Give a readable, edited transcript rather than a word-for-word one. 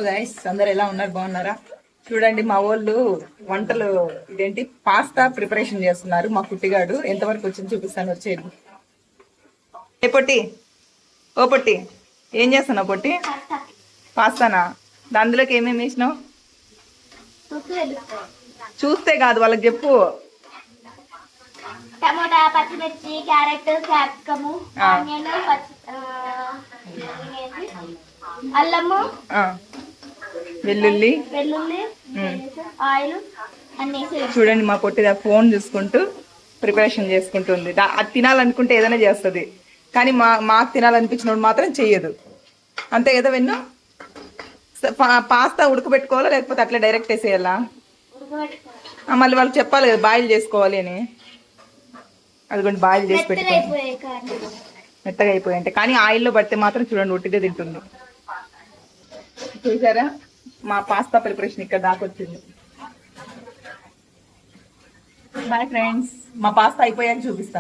Guys అందరు ఎలా ఉన్నారు, బాగున్నారా? చూడండి మా వాళ్ళు వంటలు ఇదేంటి పాస్తా ప్రిపరేషన్ చేస్తున్నారు. మా కుట్టిగాడు ఎంతవరకు వచ్చింది చూపిస్తాను, వచ్చేది. ఏ పొట్టి, ఓ పొట్టి, ఏం చేస్తున్నావు పొట్టి? పాస్తానా? అందులోకి ఏమేమి వేసినావు? చూస్తే కాదు, వాళ్ళకి చెప్పు. టమోటా, పచ్చిమిర్చి, క్యారెట్, క్యాప్సికము, ఆనియన్, అల్లము, వెల్లుల్లి, ఆయిల్ అన్ని. చూడండి మా పొట్టిదా ఫోన్ చూసుకుంటూ ప్రిపరేషన్ చేసుకుంటుంది. అది తినాలనుకుంటే ఏదైనా చేస్తుంది, కానీ మాకు తినాలనిపించినప్పుడు మాత్రం చెయ్యదు. అంతే కదా వెన్ను? పాస్తా ఉడకబెట్టుకోవాలా లేకపోతే అట్లా డైరెక్ట్ వేసేయాలా? మళ్ళీ వాళ్ళు చెప్పాలి కదా బాయిల్ చేసుకోవాలి అని. అదిగోండి బాయిల్ చేసి పెట్టుకోండి. మెత్తగా అయిపోయాయంటే, కానీ ఆయిల్లో పడితే మాత్రం చూడండి ఒట్టిదే తింటుంది. చూసారా మా పాస్తా ప్రిపరేషన్ ఇక్కడ దాకా వచ్చింది. బాయ్ ఫ్రెండ్స్, మా పాస్తా అయిపోయాక చూపిస్తా.